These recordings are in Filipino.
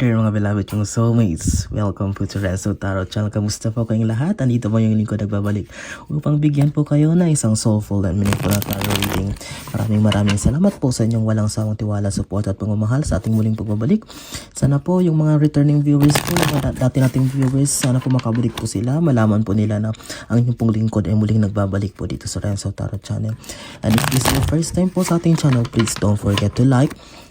there mga beloved yung soulmates. Welcome po to Reso Tarot Channel. Kamusta po kayong lahat? Andito po yung lingkod nagbabalik upang bigyan po kayo na isang soulful and meaningful na tarot reading. Maraming salamat po sa inyong walang sawang tiwala, support at pagmamahal sa ating muling pagbabalik. Sana po yung mga returning viewers po, dati nating viewers, sana po makabalik po sila. Malaman po nila na ang inyong pong lingkod ay muling nagbabalik po dito sa Reso Tarot Channel. And if this is your first time po sa ating channel, please don't forget to like,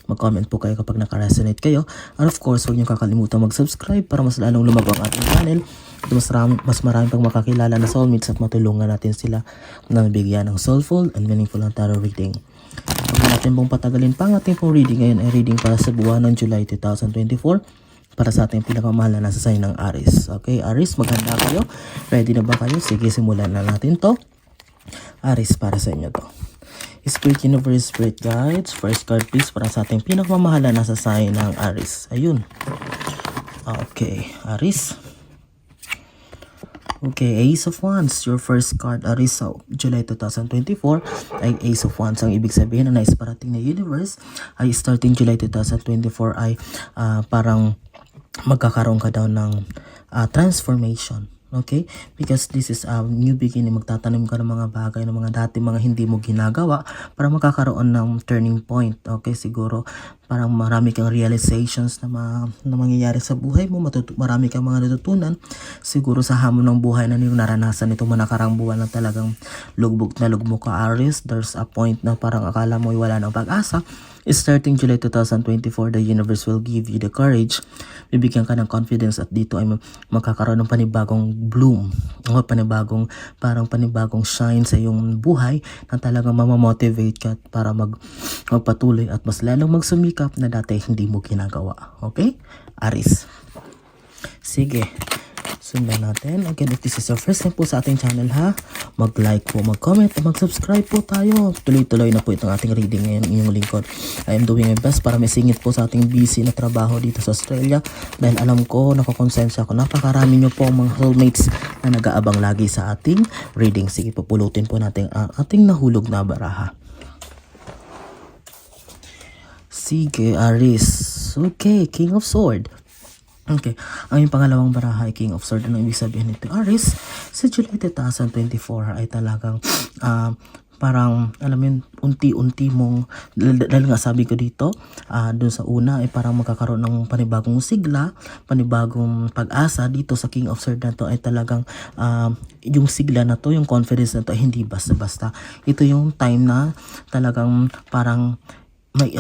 mag-comment po kayo kapag naka-resonate kayo. And of course, huwag niyo kakalimutan mag-subscribe para mas lalong lumago ang ating channel. At mas marami pang makakilala na soulmates at matulungan natin sila na nabigyan ng soulful and meaningful na tarot reading. Huwag natin pong patagalin pa ang ating pong reading ngayon ay reading para sa buwan ng July 2024 para sa ating pinakamahal na nasa sign ng Aries. Okay, Aries, maghanda kayo. Ready na ba kayo? Sige, simulan na natin to. Aries, para sa inyo to. Spirit Universe, Spirit Guides, first card please para sa ating pinakamamahala na sa sign ng Aries. Ayun. Okay, Aries. Okay, Ace of Wands, your first card, Aries, sa July 2024 ay Ace of Wands. Ang ibig sabihin na nais parating na universe ay starting July 2024 ay parang magkakaroon ka daw ng transformation. Okay? Because this is a new beginning. Magtatanim ka ng mga bagay, ng mga dati mga hindi mo ginagawa para magkakaroon ng turning point. Okay? Siguro parang marami kang realizations na mangyayari sa buhay mo. Marami kang mga natutunan. Siguro sa hamon ng buhay na yung naranasan itong manakarang buwan na talagang lugbog na lugmok ka, Aries. There's a point na parang akala mo wala ng pag-asa. Starting July 2024, the universe will give you the courage. Bibigyan ka ng confidence at dito ay magkakaroon ng panibagong bloom. O panibagong shine sa iyong buhay na talagang mamamotivate ka para magpatuloy at mas lalong magsumikap na dati hindi mo ginagawa. Okay? Aries. Sige. Sundan natin. Again, if this is your first time po sa ating channel ha, mag-like po, mag-comment, mag-subscribe po tayo. Tuloy-tuloy na po itong ating reading ngayon, inyong lingkod. I am doing my best para may singit po sa ating busy na trabaho dito sa Australia dahil alam ko, nakakonsensya ko, napakarami nyo po mga soulmates na nag-aabang lagi sa ating reading. Sige, pupulutin po natin ang ating nahulog na baraha. Sige, Aries. Okay, King of Sword. Okay, ang yung pangalawang baraha ay King of Swords. Ano ibig sabihin nito? Aries, sa July 2024 ay talagang parang, alam mo yun, unti-unti mong, dahil nga sabi ko dito, dun sa una ay parang magkakaroon ng panibagong sigla, panibagong pag-asa. Dito sa King of Swords na to ay talagang yung sigla na to, yung confidence na to ay hindi basta-basta. Ito yung time na talagang parang may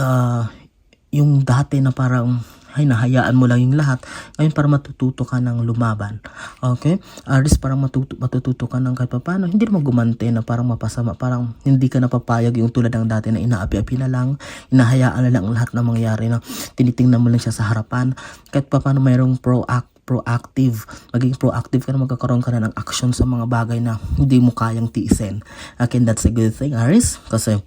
yung dati na parang ay nahayaan mo lang yung lahat. Ngayon para matututo ka ng lumaban. Okay? Aries, parang matututo ka ng kahit paano. Hindi naman gumante na parang mapasama. Parang hindi ka napapayag yung tulad ng dati na inaapi-api na lang. Inahayaan na lang lahat na mangyari na tinitingnan mo lang siya sa harapan. Kahit paano mayroong proactive. Maging proactive ka na, magkakaroon ka na ng action sa mga bagay na hindi mo kayang tiisin. Again, that's a good thing, Aries. Kasi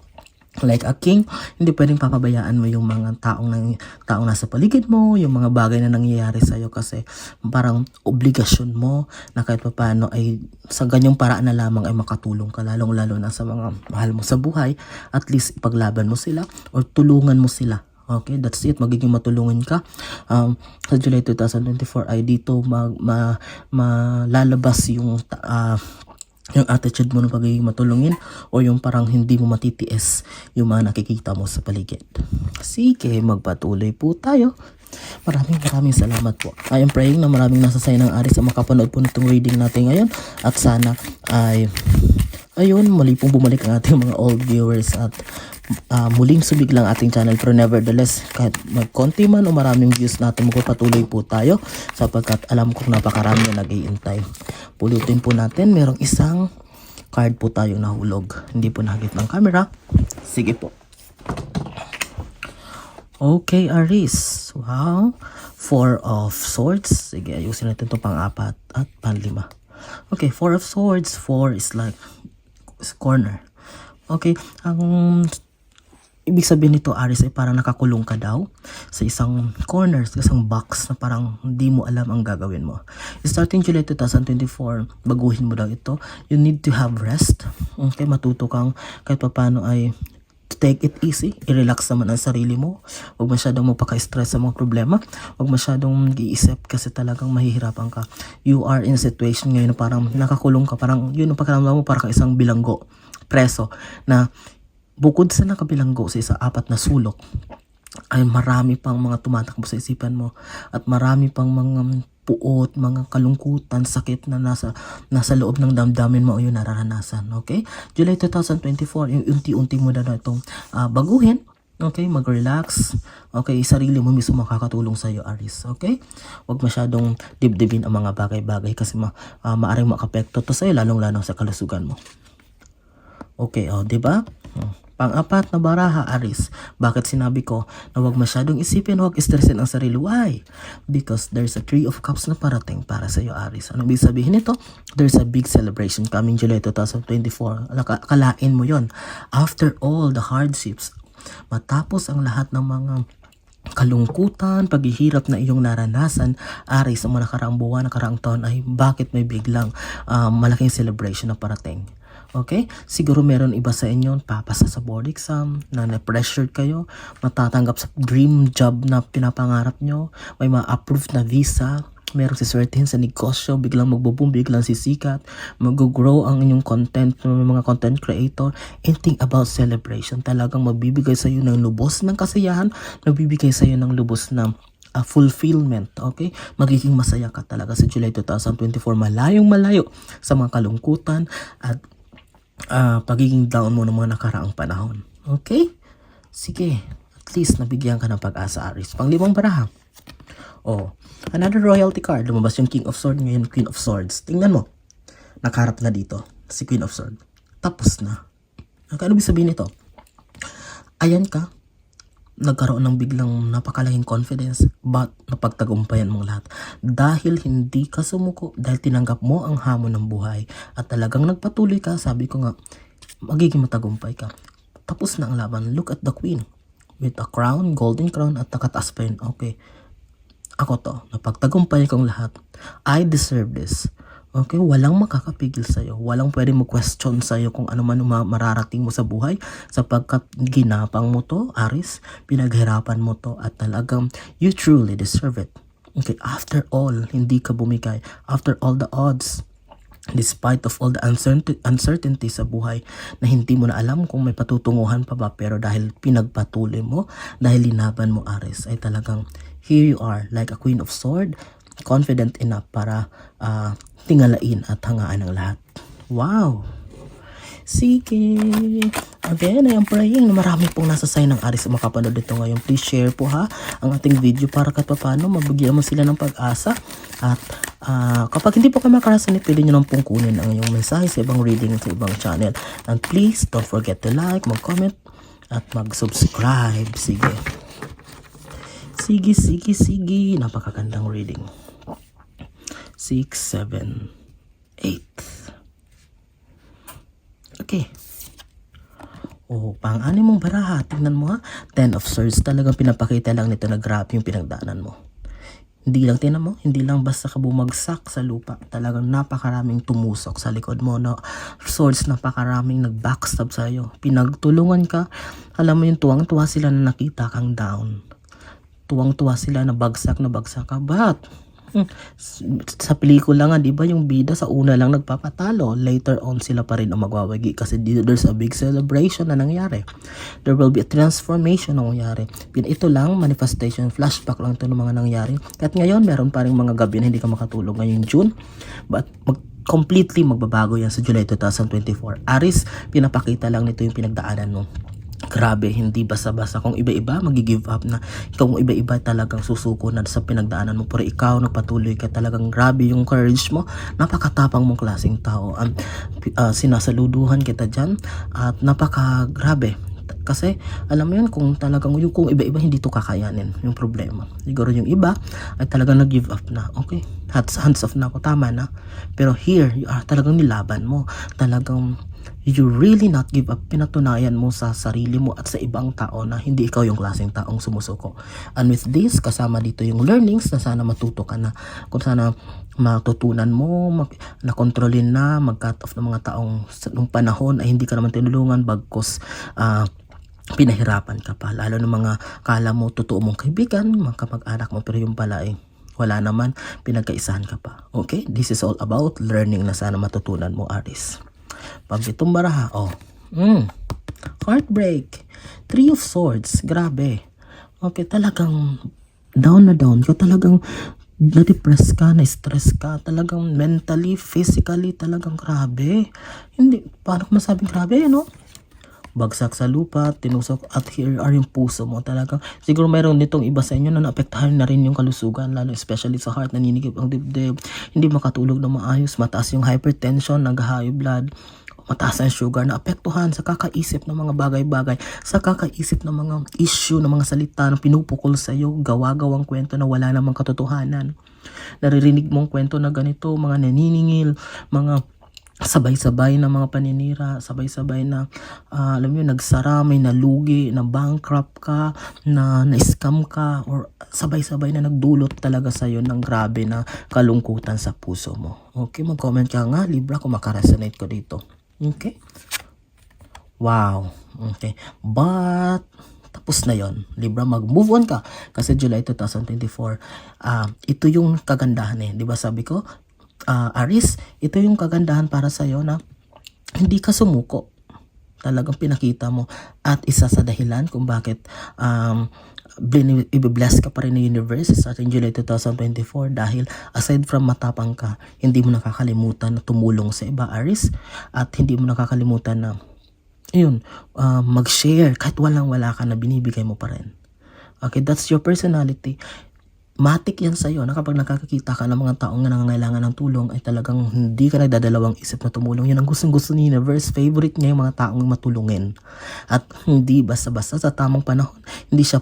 like a king, hindi pwedeng papabayaan mo yung mga taong nasa paligid mo, yung mga bagay na nangyayari sa'yo kasi parang obligasyon mo na kahit paano ay sa ganyang paraan na lamang ay makatulong ka lalong-lalo na sa mga mahal mo sa buhay. At least ipaglaban mo sila or tulungan mo sila. Okay, that's it. Magiging matulungan ka. Sa July 2024 ay dito malalabas yung attitude mo ng pagiging matulungin o yung parang hindi mo matitiis yung mga nakikita mo sa paligid. Sige, magpatuloy po tayo. Maraming salamat po. I am praying na maraming nasa sign ng Aries ang makapanood po nitong reading natin ngayon at sana ay ayun, muli pong bumalik ang ating mga old viewers at muling subiglang ating channel, pero nevertheless kahit magkonti man o maraming views natin, magpapatuloy po tayo sapagkat alam kong napakarami na nag-iintay. Pulutin po natin, merong isang card po tayong nahulog, hindi po nahagip ng camera. Sige po. Okay, Aries. Wow, 4 of Swords. Sige, ayusin natin ito pang-4 at pang-5. Okay, 4 of Swords. 4 is like corner. Okay, ang ibig sabihin nito, Aries, ay parang nakakulong ka daw sa isang corner, sa isang box na parang hindi mo alam ang gagawin mo. Starting July 2024, baguhin mo daw ito. You need to have rest. Okay, matuto kang kahit paano ay take it easy, i-relax naman ang sarili mo. Huwag masyadong magpaka-stress sa mga problema. Huwag masyadong mag-iisip kasi talagang mahihirapan ka. You are in a situation ngayon na parang nakakulong ka, parang yun ang pakiramdam mo, parang isang bilanggo, preso, na bukod sa nakabilanggo sa isa apat na sulok, ay marami pang mga tumatakbo sa isipan mo at marami pang mga puot, mga kalungkutan, sakit na nasa loob ng damdamin mo o yung nararanasan. Okay? July 2024, yung unti-unti mo na itong baguhin. Okay? Mag-relax. Okay? Sarili mo mismo makakatulong sa iyo, Aries. Okay? Huwag masyadong dibdibin ang mga bagay-bagay kasi maaring makapekto to sa iyo, lalong-lalong sa kalusugan mo. Okay, di ba? Pang-apat na baraha, Aries. Bakit sinabi ko na huwag masyadong isipin, huwag stressin ang sarili? Why? Because there's a 3 of Cups na parating para sa iyo, Aries. Anong ibig sabihin nito? There's a big celebration coming July 2024. Kalain mo yon. After all the hardships, matapos ang lahat ng mga kalungkutan, paghihirap na iyong naranasan, Aries, sa mga nakaraang buwan, nakaraang taon, ay bakit may biglang malaking celebration na parating? Okay? Siguro meron iba sa inyo papasa sa board exam, na na-pressured kayo, matatanggap sa dream job na pinapangarap nyo, may ma-approved na visa, merong siswertihin sa negosyo, biglang magbo-boom, biglang sisikat, mag-grow ang inyong content, may mga content creator, and think about celebration. Talagang magbibigay sa iyo ng lubos ng kasiyahan, magbibigay sa iyo ng lubos ng fulfillment, okay? Magiging masaya ka talaga sa July 2024, malayong malayo sa mga kalungkutan at pagiging down mo ng mga nakaraang panahon. Okay? Sige. At least nabigyan ka ng pag-asa, Aries. Pang-5 baraha. Another royalty card. Lumabas yung King of Swords, ngayon Queen of Swords. Tingnan mo. Nakaharap na dito si Queen of Swords. Tapos na. Ano ibig sabihin nito? Ayan ka. Nagkaroon ng biglang napakalaking confidence, but napagtagumpayan mong lahat dahil hindi ka sumuko, dahil tinanggap mo ang hamon ng buhay at talagang nagpatuloy ka. Sabi ko nga, magiging matagumpay ka. Tapos na ang laban. Look at the Queen with a crown, golden crown, at nakataas pa yun. Okay, ako to, napagtagumpay kong lahat. I deserve this. Okay, walang makakapigil sa'yo. Walang pwede mag-question sa'yo kung ano man mararating mo sa buhay sapagkat ginapang mo to, Aries, pinaghirapan mo to at talagang you truly deserve it. Okay, after all, hindi ka bumigay. After all the odds, despite of all the uncertainty sa buhay na hindi mo na alam kung may patutunguhan pa ba, pero dahil pinagpatuloy mo, dahil linaban mo, Aries, ay talagang here you are like a Queen of Swords, confident enough para tingalain at hangaan ang lahat. Wow! Sige! Again, I am praying na marami pong nasa sign ng Aries na makapanood dito ngayon. Please share po ha ang ating video para kahit paano mabigyan mo sila ng pag-asa. At kapag hindi po kayo makarasan, pwede nyo lang pong kunin ang inyong mensahe sa ibang reading sa ibang channel. And please don't forget to like, mag-comment, at mag-subscribe. Sige. Sige. Napakagandang reading. 6, 7, 8. Okay. Pang-anim mong baraha. Tingnan mo ha. 10 of Swords. Talagang pinapakita lang nito na grabe yung pinagdaanan mo. Hindi lang, tingnan mo, hindi lang basta ka bumagsak sa lupa. Talagang napakaraming tumusok sa likod mo. No? Swords, napakaraming nag-backstab sa'yo. Pinagtulungan ka. Alam mo yung tuwang-tuwa sila na nakita kang down. Tuwang-tuwa sila na bagsak ka. But sa pelikula nga, di ba, yung bida sa una lang nagpapatalo, later on sila pa rin ang magwawagi kasi there's a big celebration na nangyari. There will be a transformation na nangyari. Ito lang, manifestation, flashback lang ito ng mga nangyari. At ngayon, meron pa rin mga gabi na hindi ka makatulog ngayong June, but completely magbabago yan sa July 2024. Aries, pinapakita lang nito yung pinagdaanan mo. Grabe, hindi basta-basta. Kung iba-iba, magi-give up na. Kung iba-iba talagang susuko na sa pinagdaanan mo. Pero ikaw, nagpatuloy ka, talagang grabe yung courage mo. Napakatapang mong klaseng tao. Sinasaluduhan kita dyan. At napakagrabe. Kasi, alam mo yun, kung talagang kung iba-iba, hindi to kakayanin yung problema. Siguro yung iba, ay talagang nag-give up na. Okay, hands off na ako, tama na. Pero here, you are talagang nilaban mo. Talagang you really not give up. Pinatunayan mo sa sarili mo at sa ibang tao na hindi ikaw yung klaseng taong sumusuko. And with this, kasama dito yung learnings na sana matuto ka na. Kung sana matutunan mo, nakontrolin na, mag-cut off ng mga taong nung panahon ay hindi ka naman tinulungan bagkos pinahirapan ka pa, lalo ng mga kala mo totoo mong kaibigan, mga kamag-anak mo, pero yung pala eh, wala naman, pinagkaisahan ka pa. Okay, this is all about learning na sana matutunan mo, Aries. Pag itong baraha, heartbreak, Three of Swords, grabe. Okay, talagang down na down ka, talagang na-depress ka, na-stress ka, talagang mentally, physically, talagang grabe. Hindi, paano ko masabing grabe, no? Bagsak sa lupa, tinusok, at here are yung puso mo. Talagang, siguro mayroon nitong iba sa inyo na naapektahan na rin yung kalusugan, lalo especially sa heart, naninigip ang dibdib, hindi makatulog na maayos, mataas yung hypertension, nag-high blood, mataas ang sugar, naapektuhan sa kakaisip ng mga bagay-bagay, sa kakaisip ng mga issue, ng mga salita na pinupukol sa iyo, gawa-gawang kwento na wala namang katotohanan. Naririnig mong kwento na ganito, mga naniningil, mga sabay-sabay na mga paninira, sabay-sabay na alam mo yun, nagsara, may nalugi, na bankrupt ka, na na-scam ka, or sabay-sabay na nagdulot talaga sa'yo ng grabe na kalungkutan sa puso mo. Okay, mag-comment ka nga, Libra, kung makaresonate ko dito. Okay? Wow. Okay. But tapos na yon, Libra, mag-move on ka kasi July 2024, ito yung kagandahan eh, di ba sabi ko, Aries, ito yung kagandahan para sa'yo na hindi ka sumuko. Talagang pinakita mo, at isa sa dahilan kung bakit i-bless ka pa rin ng universe sa ating July 2024 dahil aside from matapang ka, hindi mo nakakalimutan na tumulong sa iba, Aries, at hindi mo nakakalimutan na mag-share kahit walang-wala ka na binibigay mo pa rin. Okay, that's your personality. Matik yan sa'yo na kapag nakakakita ka ng mga taong nangangailangan ng tulong ay talagang hindi ka nagdadalawang isip na tumulong. Yun ang gustong-gusto ni universe. Favorite niya yung mga taong matulungin. At hindi basta-basta sa tamang panahon. Hindi siya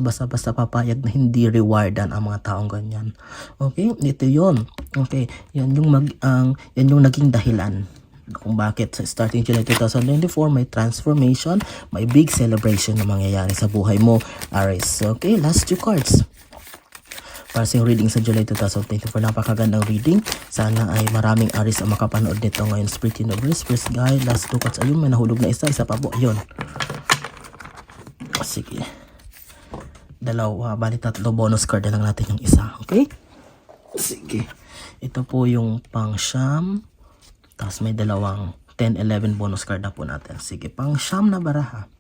basta-basta papayag na hindi rewardan ang mga taong ganyan. Okay? Ito yun. Okay? Yan yung naging dahilan kung bakit sa starting July 2024 may transformation, may big celebration na mangyayari sa buhay mo, Aries. Okay? Last two cards para sa reading sa July 2024. Napakagandang reading. Sana ay maraming Aries ang makapanood nito ngayon. Spirit Universe, first guide, last two cards. Ayun, may nahulog na isa pa po. Ayun. Sige. Dalawa, bali tatlo. Bonus card na lang natin yung isa. Okay? Sige. Ito po yung pang-siyam. Tapos may dalawang 10, 11 bonus card na po natin. Sige, pang-siyam na baraha.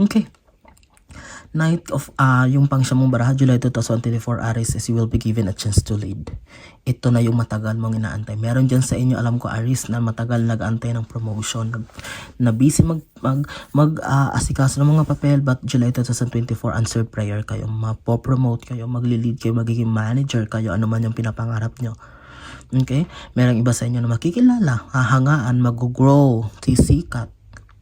Okay. Knight of, yung pang-siyam mong baraha, July 2024, Aries, is you will be given a chance to lead. Ito na yung matagal mong inaantay. Meron dyan sa inyo, alam ko, Aries, na matagal nag-antay ng promotion, na busy mag-asikaso ng mga papel, but July 2024, answered prayer kayo, mapopromote kayo, magli-lead kayo, magiging manager kayo, ano man yung pinapangarap nyo. Okay? Merong iba sa inyo na makikilala, hahangaan, mag-grow, sisikat.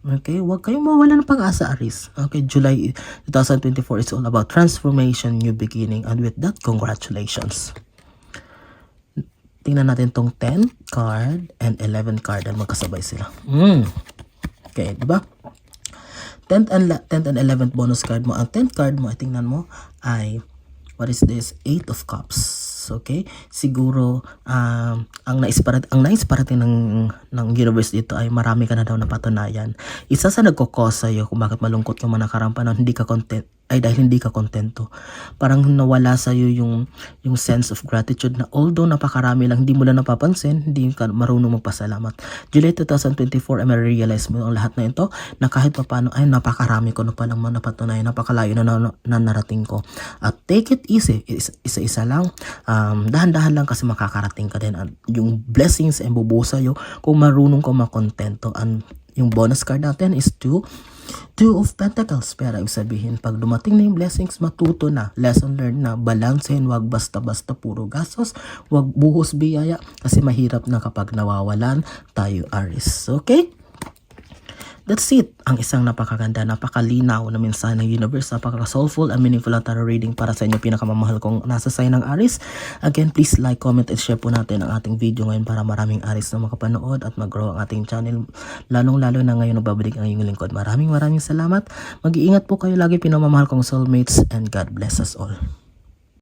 Okay, huwag kayong mawala ng pag-asa, Aries. Okay, July 2024 is all about transformation, new beginning, and with that, congratulations. Tingnan natin tong 10 card and 11 card and magkasabay sila. Okay, di ba? 10th and 11th bonus card mo. Ang 10th card mo, tingnan mo, ay, what is this? 8 of Cups. Okay? Siguro, ang nais parating ng universe dito ay marami ka na daw napatunayan. Isa sa nagkukos sa'yo kung bakit malungkot ka man nakarampan, hindi ka content, ay dahil hindi ka kontento. Parang nawala sa'yo yung sense of gratitude na although napakarami lang, hindi mo lang napapansin, hindi ka marunong magpasalamat. July 2024, ay ma-realize mo ang lahat na ito na kahit paano ay napakarami ko na palang napatunayan, napakalayo na narating ko. At take it easy, isa-isa lang, dahan-dahan lang kasi makakarating ka din. At yung blessings ay bubuo sa'yo kung marunong ka makontento. And yung bonus card natin is 2 of Pentacles. Pero ibig sabihin, pag dumating na yung blessings, matuto na. Lesson learned na. Balansehin, wag basta-basta puro gastos. Wag buhos biyaya. Kasi mahirap na kapag nawawalan tayo, Aries. Okay? That's it. Ang isang napakaganda, napakalinaw na mensahe ng universe, napaka-soulful and meaningful ang tarot reading para sa inyo pinakamamahal kong nasa sign ng Aries. Again, please like, comment, and share po natin ang ating video ngayon para maraming Aries na makapanood at mag-grow ang ating channel. Lalong-lalo na ngayon nagbabalik ang iyong lingkod. Maraming salamat. Mag-iingat po kayo lagi, pinamamahal kong soulmates, and God bless us all.